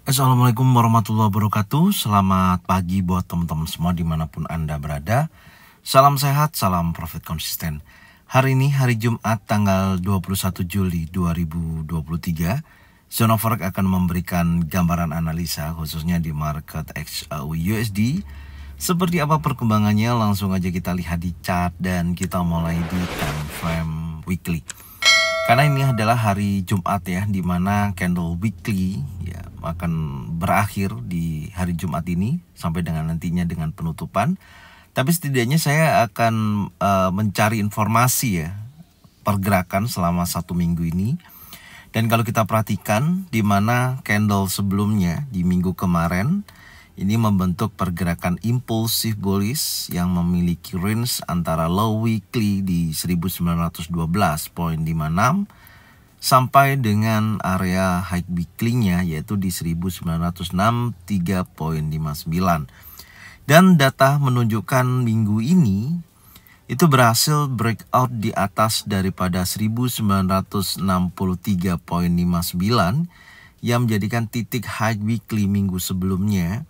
Assalamualaikum warahmatullahi wabarakatuh. Selamat pagi buat teman-teman semua dimanapun Anda berada. Salam sehat, salam profit konsisten. Hari ini hari Jumat tanggal 21 Juli 2023. Zona Forex akan memberikan gambaran analisa khususnya di market XAU/USD. Seperti apa perkembangannya, langsung aja kita lihat di chart dan kita mulai di time frame weekly. Karena ini adalah hari Jumat ya, dimana candle weekly ya akan berakhir di hari Jumat ini sampai dengan nantinya dengan penutupan. Tapi setidaknya saya akan mencari informasi ya pergerakan selama 1 minggu ini. Dan kalau kita perhatikan, dimana candle sebelumnya di minggu kemarin ini membentuk pergerakan impulsif bullish yang memiliki range antara low weekly di 1912.56 sampai dengan area high weekly-nya yaitu di 1963.59. Dan data menunjukkan minggu ini itu berhasil breakout di atas daripada 1963.59 yang menjadikan titik high weekly minggu sebelumnya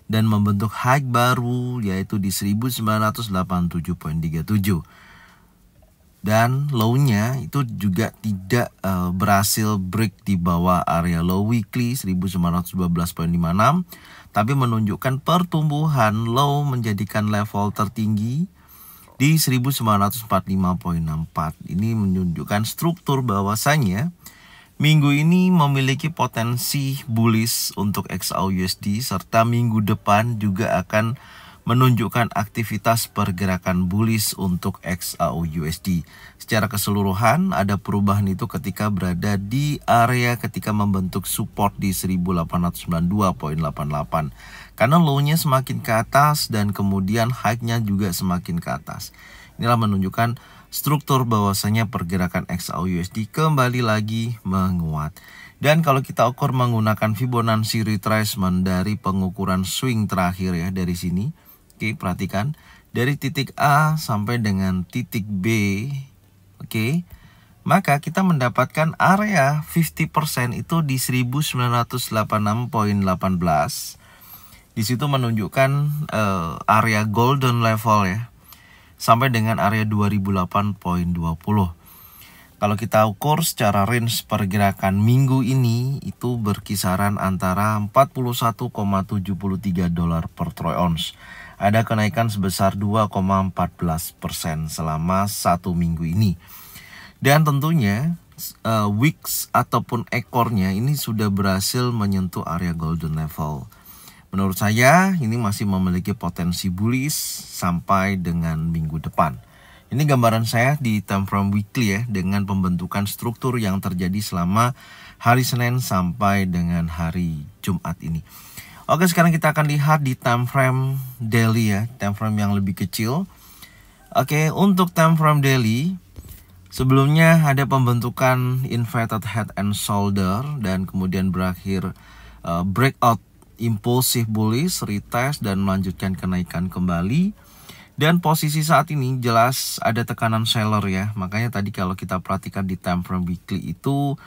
dan membentuk high baru yaitu di 1987.37. Dan low-nya itu juga tidak berhasil break di bawah area low weekly 1912.56, tapi menunjukkan pertumbuhan low menjadikan level tertinggi di 1945.64. Ini menunjukkan struktur bahwasanya minggu ini memiliki potensi bullish untuk XAU/USD serta minggu depan juga akan menunjukkan aktivitas pergerakan bullish untuk XAU/USD. Secara keseluruhan ada perubahan itu ketika berada di area ketika membentuk support di 1892.88. Karena low-nya semakin ke atas dan kemudian high-nya juga semakin ke atas. Inilah menunjukkan struktur bahwasanya pergerakan XAU/USD kembali lagi menguat. Dan kalau kita ukur menggunakan Fibonacci retracement dari pengukuran swing terakhir ya dari sini. Oke, perhatikan dari titik A sampai dengan titik B. Oke. Maka kita mendapatkan area 50% itu di 1986.18. Di situ menunjukkan area golden level ya. Sampai dengan area 2008.20. Kalau kita ukur secara range pergerakan minggu ini itu berkisaran antara $41,73 per troy ounce. Ada kenaikan sebesar 2,14% selama 1 minggu ini. Dan tentunya wicks ataupun ekornya ini sudah berhasil menyentuh area golden level. Menurut saya ini masih memiliki potensi bullish sampai dengan minggu depan. Ini gambaran saya di time frame weekly ya dengan pembentukan struktur yang terjadi selama hari Senin sampai dengan hari Jumat ini. Oke, sekarang kita akan lihat di time frame daily ya, time frame yang lebih kecil. Oke, untuk time frame daily sebelumnya ada pembentukan inverted head and shoulder dan kemudian berakhir breakout impulsif bullish, retest dan melanjutkan kenaikan kembali. Dan posisi saat ini jelas ada tekanan seller ya. Makanya tadi kalau kita perhatikan di time frame weekly itu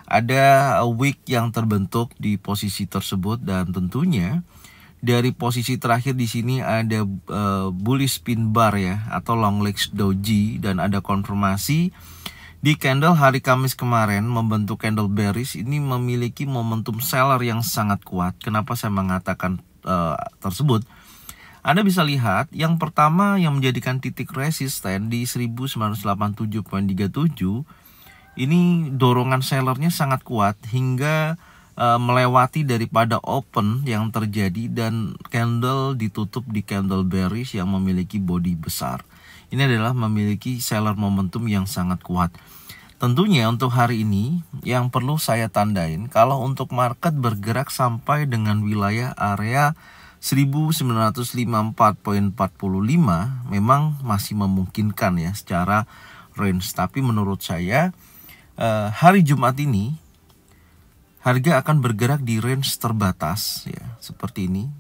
ada wick yang terbentuk di posisi tersebut dan tentunya dari posisi terakhir di sini ada bullish pin bar ya atau long legs doji dan ada konfirmasi di candle hari Kamis kemarin membentuk candle bearish ini memiliki momentum seller yang sangat kuat. Kenapa saya mengatakan tersebut? Anda bisa lihat yang pertama yang menjadikan titik resisten di 1987.37 ini dorongan sellernya sangat kuat hingga melewati daripada open yang terjadi dan candle ditutup di candle bearish yang memiliki body besar. Ini adalah memiliki seller momentum yang sangat kuat. Tentunya untuk hari ini yang perlu saya tandain kalau untuk market bergerak sampai dengan wilayah area 1954.45 memang masih memungkinkan ya secara range. Tapi menurut saya hari Jumat ini harga akan bergerak di range terbatas ya seperti ini.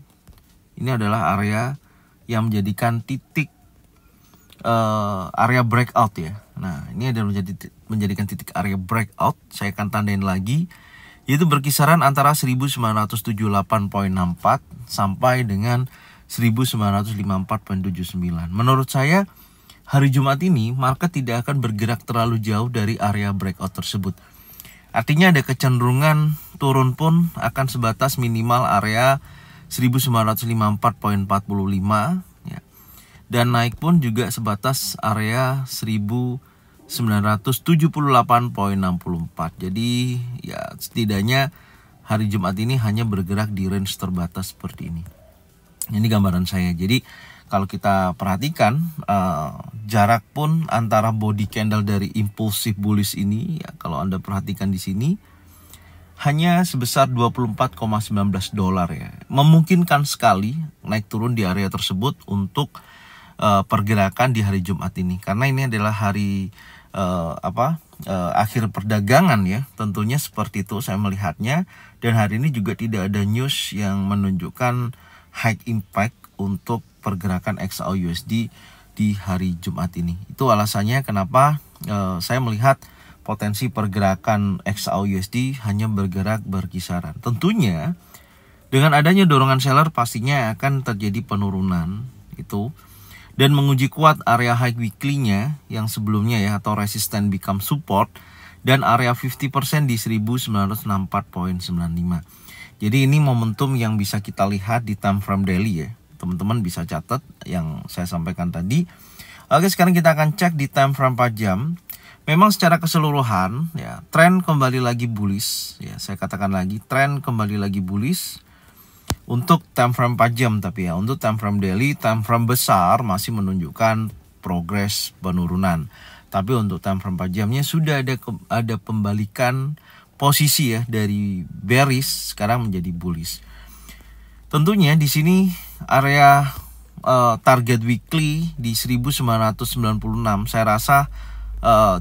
Ini adalah area yang menjadikan titik area breakout ya. Nah, ini adalah menjadikan titik area breakout. Saya akan tandain lagi Itu berkisaran antara 1978,64 sampai dengan 1954,79. Menurut saya hari Jumat ini market tidak akan bergerak terlalu jauh dari area breakout tersebut. Artinya ada kecenderungan turun pun akan sebatas minimal area 1954,45 ya. Dan naik pun juga sebatas area 1978,64. Jadi ya setidaknya hari Jumat ini hanya bergerak di range terbatas seperti ini. Ini gambaran saya. Jadi kalau kita perhatikan jarak pun antara body candle dari impulsif bullish ini ya, kalau Anda perhatikan di sini hanya sebesar 24,19 dolar ya. Memungkinkan sekali naik turun di area tersebut untuk pergerakan di hari Jumat ini, karena ini adalah hari akhir perdagangan ya. Tentunya seperti itu saya melihatnya, dan hari ini juga tidak ada news yang menunjukkan high impact untuk pergerakan XAUUSD di hari Jumat ini. Itu alasannya kenapa saya melihat potensi pergerakan XAUUSD hanya bergerak berkisaran. Tentunya dengan adanya dorongan seller pastinya akan terjadi penurunan itu, dan menguji kuat area high weekly-nya yang sebelumnya ya, atau resisten become support, dan area 50% di 1964,95. Jadi ini momentum yang bisa kita lihat di time frame daily ya. Teman-teman bisa catat yang saya sampaikan tadi. Oke, sekarang kita akan cek di time frame 4 jam. Memang secara keseluruhan ya, tren kembali lagi bullish ya. Saya katakan lagi, tren kembali lagi bullish untuk time frame 4 jam, tapi ya untuk time frame daily, time frame besar masih menunjukkan progres penurunan. Tapi untuk time frame 4 jamnya sudah ada pembalikan posisi ya, dari bearish sekarang menjadi bullish. Tentunya di sini area target weekly di 1996 saya rasa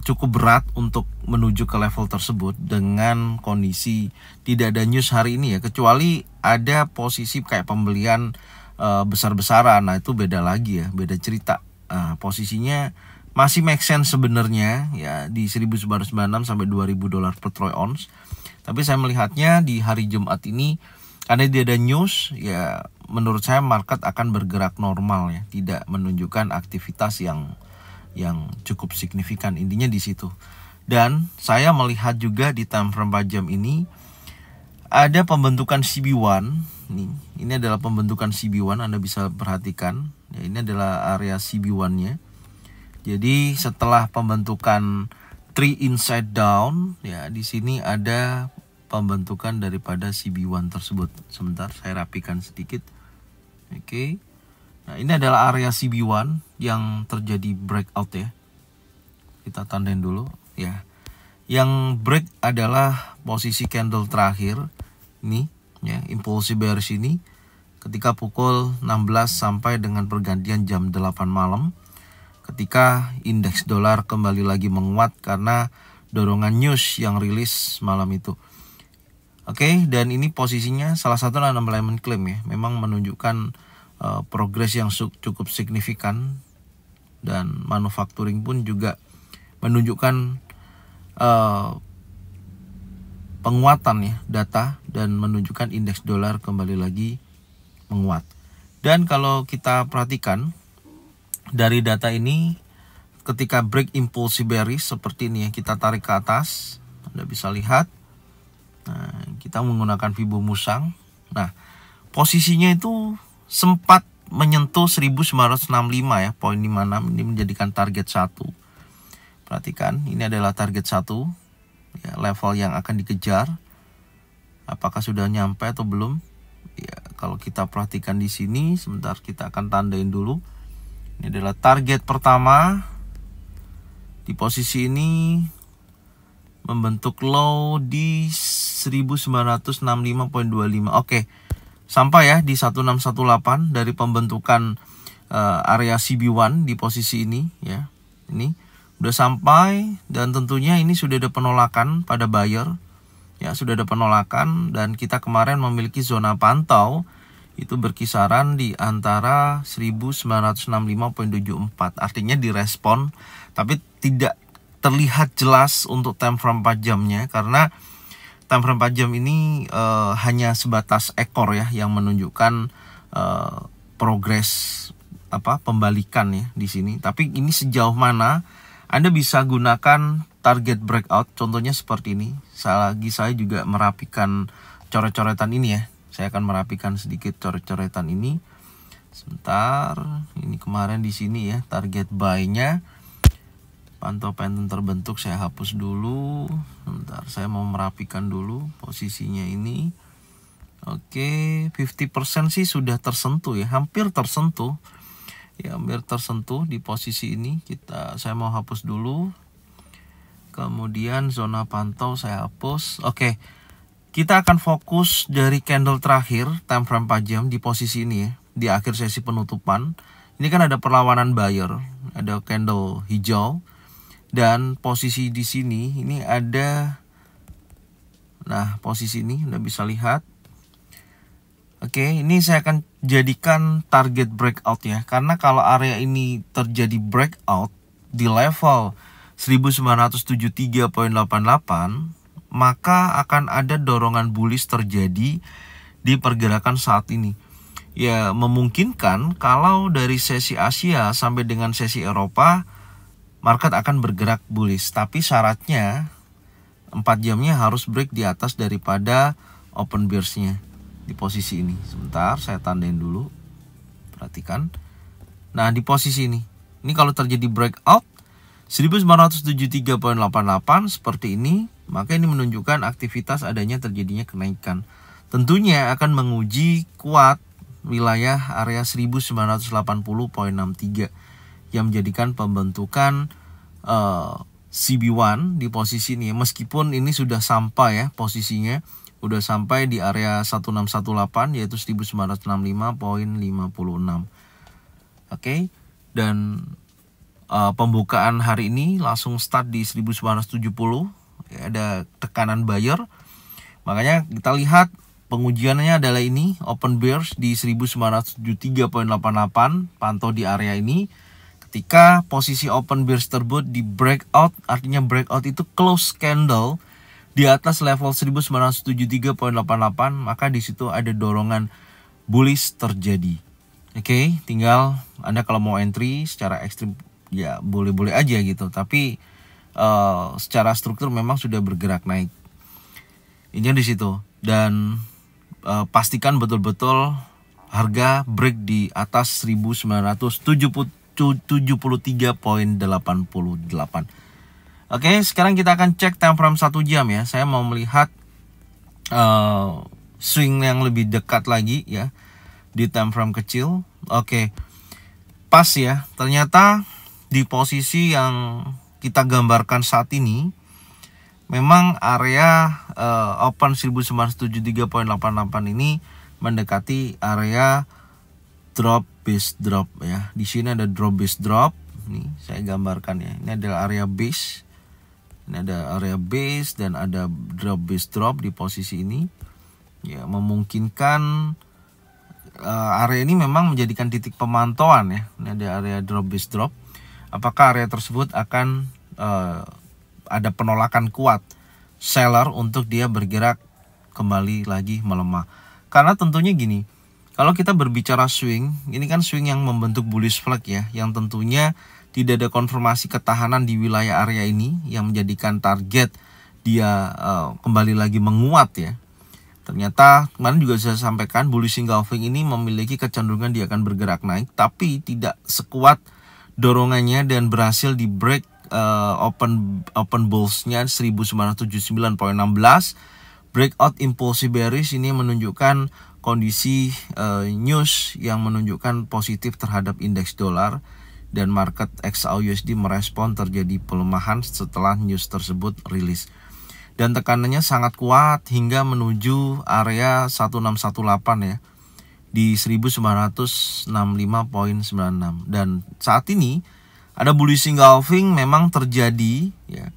cukup berat untuk menuju ke level tersebut dengan kondisi tidak ada news hari ini ya, kecuali ada posisi kayak pembelian besar-besaran. Nah itu beda lagi ya, beda cerita. Posisinya masih make sense sebenarnya ya di 1996 sampai 2000 dolar per troy ounce. Tapi saya melihatnya di hari Jumat ini karena dia ada news ya, menurut saya market akan bergerak normal ya, tidak menunjukkan aktivitas yang cukup signifikan, intinya di situ. Dan saya melihat juga di time frame 4 jam ini ada pembentukan CB1. Ini adalah pembentukan CB1, Anda bisa perhatikan ya, ini adalah area CB1-nya. Jadi setelah pembentukan 3 inside down ya, di sini ada pembentukan daripada CB1 tersebut. Sebentar saya rapikan sedikit. Oke. Nah, ini adalah area CB1 yang terjadi breakout ya. Kita tandain dulu ya. Yang break adalah posisi candle terakhir ini ya, impulsi bearish ini ketika pukul 16 sampai dengan pergantian jam 8 malam, ketika indeks dolar kembali lagi menguat karena dorongan news yang rilis malam itu. Oke, dan ini posisinya salah satu alignment claim ya, memang menunjukkan progres yang cukup signifikan, dan manufacturing pun juga menunjukkan penguatan ya data, dan menunjukkan indeks dolar kembali lagi menguat. Dan kalau kita perhatikan dari data ini, ketika break impulsi bearish seperti ini ya, kita tarik ke atas, Anda bisa lihat. Nah, kita menggunakan Fibo Musang. Nah, posisinya itu sempat menyentuh 1965 ya, poin 56. Ini menjadikan target 1. Perhatikan, ini adalah target 1 ya, level yang akan dikejar. Apakah sudah nyampe atau belum? Ya, kalau kita perhatikan di sini, sebentar kita akan tandain dulu. Ini adalah target pertama. Di posisi ini membentuk low di 1965,25. Oke. Sampai ya di 1618 dari pembentukan area CB1 di posisi ini ya. Ini udah sampai, dan tentunya ini sudah ada penolakan pada buyer. Ya, sudah ada penolakan, dan kita kemarin memiliki zona pantau itu berkisaran di antara 1965,74. Artinya direspon, tapi tidak terlihat jelas untuk time frame 4 jamnya, karena time frame 4 jam ini hanya sebatas ekor ya yang menunjukkan progres pembalikan ya di sini. Tapi ini sejauh mana Anda bisa gunakan target breakout, contohnya seperti ini. Saya juga merapikan coret-coretan ini ya. Saya akan merapikan sedikit coret-coretan ini. Sebentar, ini kemarin di sini ya target buy-nya. Pantau pattern terbentuk, saya hapus dulu. Sebentar, saya mau merapikan dulu posisinya ini. Oke, 50% sih sudah tersentuh ya, hampir tersentuh. Ya, hampir tersentuh di posisi ini. Saya mau hapus dulu. Kemudian zona pantau saya hapus. Oke. Kita akan fokus dari candle terakhir time frame 4 jam di posisi ini ya, di akhir sesi penutupan. Ini kan ada perlawanan buyer, ada candle hijau. Dan posisi di sini ini ada, nah posisi ini Anda bisa lihat. Oke, ini saya akan jadikan target breakout ya. Karena kalau area ini terjadi breakout di level 1973.88, maka akan ada dorongan bullish terjadi di pergerakan saat ini. Ya, memungkinkan kalau dari sesi Asia sampai dengan sesi Eropa, market akan bergerak bullish. Tapi syaratnya 4 jamnya harus break di atas daripada open bearish-nya di posisi ini. Sebentar, saya tandain dulu. Perhatikan. Nah, di posisi ini. Ini kalau terjadi breakout 1973.88 seperti ini, maka ini menunjukkan aktivitas adanya terjadinya kenaikan. Tentunya akan menguji kuat wilayah area 1980.63 yang menjadikan pembentukan CB1 di posisi ini. Meskipun ini sudah sampai ya posisinya, udah sampai di area 1618 yaitu 1965.56. Oke, dan pembukaan hari ini langsung start di 1970 ya, ada tekanan buyer. Makanya kita lihat pengujiannya adalah ini open bearish di 1973.88, pantau di area ini. Ketika posisi open bearish tersebut di breakout, artinya breakout itu close candle di atas level 1973.88, maka di situ ada dorongan bullish terjadi. Oke, tinggal Anda kalau mau entry secara ekstrim ya boleh-boleh aja gitu, tapi secara struktur memang sudah bergerak naik. Ini di situ, dan pastikan betul-betul harga break di atas 1973.88. Oke, sekarang kita akan cek time frame 1 jam ya. Saya mau melihat swing yang lebih dekat lagi ya di time frame kecil. Oke, pas ya. Ternyata di posisi yang kita gambarkan saat ini, memang area open 1973.88 ini mendekati area drop base drop ya. Di sini ada drop base drop. Ini saya gambarkan ya. Ini adalah area base. Ini ada area base dan ada drop base drop di posisi ini. Ya, memungkinkan area ini memang menjadikan titik pemantauan ya. Ini ada area drop base drop. Apakah area tersebut akan ada penolakan kuat seller untuk dia bergerak kembali lagi melemah? Karena tentunya gini, kalau kita berbicara swing, ini kan swing yang membentuk bullish flag ya, yang tentunya tidak ada konfirmasi ketahanan di wilayah area ini yang menjadikan target dia kembali lagi menguat ya. Ternyata kemarin juga saya sampaikan bullish engulfing ini memiliki kecenderungan dia akan bergerak naik, tapi tidak sekuat dorongannya dan berhasil di break open bulls-nya 1979.16. Breakout impulsive bearish ini menunjukkan kondisi news yang menunjukkan positif terhadap indeks dolar, dan market XAUUSD merespon terjadi pelemahan setelah news tersebut rilis. Dan tekanannya sangat kuat hingga menuju area 1618 ya, di 1965.96. Dan saat ini ada bullish engulfing memang terjadi ya.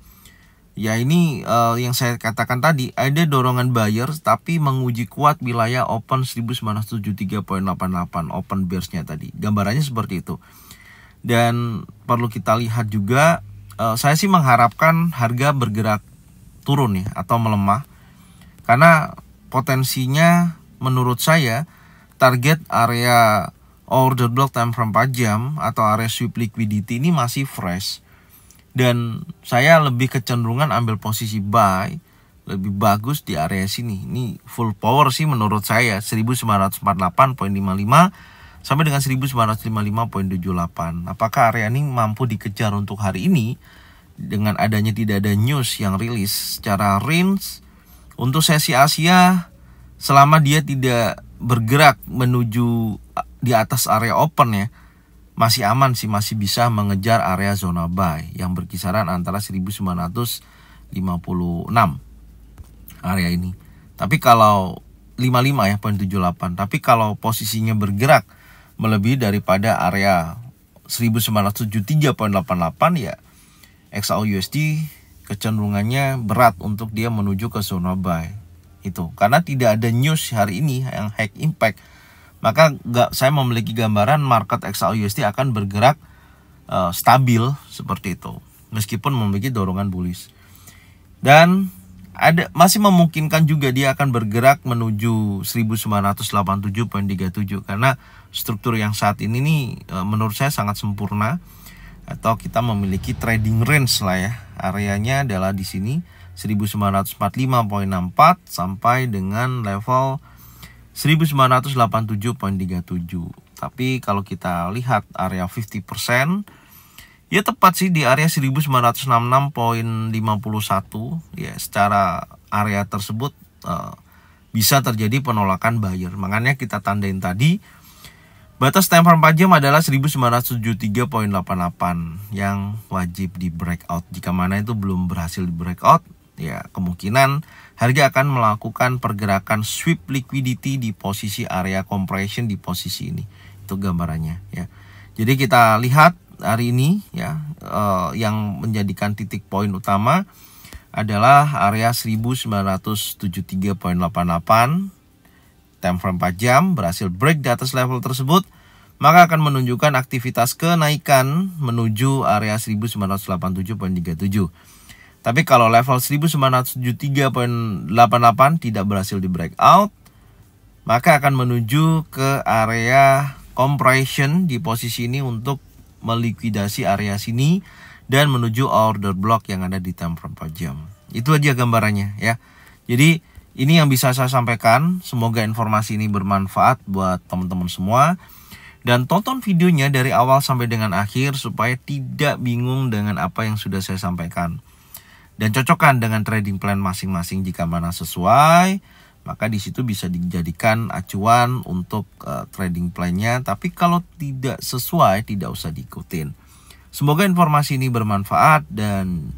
Ya, ini yang saya katakan tadi, ada dorongan buyer tapi menguji kuat wilayah open 1973.88 open bearish-nya tadi. Gambarannya seperti itu. Dan perlu kita lihat juga, saya sih mengharapkan harga bergerak turun ya atau melemah. Karena potensinya menurut saya target area order block time frame 4 jam atau area sweep liquidity ini masih fresh. Dan saya lebih kecenderungan ambil posisi buy lebih bagus di area sini. Ini full power sih menurut saya, 1948.55 sampai dengan 1955.78. Apakah area ini mampu dikejar untuk hari ini dengan adanya tidak ada news yang rilis secara range? Untuk sesi Asia, selama dia tidak bergerak menuju di atas area open ya, masih aman sih, masih bisa mengejar area zona buy yang berkisaran antara 1956 area ini. Tapi kalau 55 ya, 0.78. Tapi kalau posisinya bergerak melebihi daripada area 1973.88 ya, XAU/USD kecenderungannya berat untuk dia menuju ke zona buy. Itu karena tidak ada news hari ini yang high impact, maka saya memiliki gambaran market XAU/USD akan bergerak stabil seperti itu meskipun memiliki dorongan bullish. Dan masih memungkinkan juga dia akan bergerak menuju 1987.37 karena struktur yang saat ini nih menurut saya sangat sempurna, atau kita memiliki trading range lah ya. Areanya adalah di sini 1945.64 sampai dengan level 1987.37. Tapi kalau kita lihat area 50%, ya tepat sih di area 1966.51 ya. Secara area tersebut bisa terjadi penolakan buyer. Makanya kita tandain tadi batas time frame 4 jam adalah 1973.88 yang wajib di breakout. Jika mana itu belum berhasil di breakout, ya kemungkinan harga akan melakukan pergerakan sweep liquidity di posisi area compression di posisi ini. Itu gambarannya ya. Jadi kita lihat hari ini ya, yang menjadikan titik poin utama adalah area 1973.88. Time frame 4 jam berhasil break di atas level tersebut, maka akan menunjukkan aktivitas kenaikan menuju area 1987.37. Tapi kalau level 1973.88 tidak berhasil di breakout, maka akan menuju ke area compression di posisi ini untuk melikuidasi area sini dan menuju order block yang ada di time frame 4 jam. Itu aja gambarannya ya. Jadi ini yang bisa saya sampaikan. Semoga informasi ini bermanfaat buat teman-teman semua. Dan tonton videonya dari awal sampai dengan akhir supaya tidak bingung dengan apa yang sudah saya sampaikan. Dan cocokkan dengan trading plan masing-masing. Jika mana sesuai, maka di situ bisa dijadikan acuan untuk trading plan-nya. Tapi kalau tidak sesuai, tidak usah diikutin. Semoga informasi ini bermanfaat dan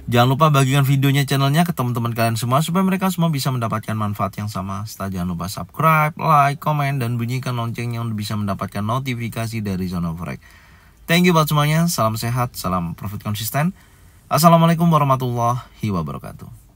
jangan lupa bagikan videonya, channelnya ke teman-teman kalian semua supaya mereka semua bisa mendapatkan manfaat yang sama. Setelah jangan lupa subscribe, like, komen, dan bunyikan loncengnya untuk bisa mendapatkan notifikasi dari Zona Forex. Thank you buat semuanya. Salam sehat, salam profit konsisten. Assalamualaikum warahmatullahi wabarakatuh.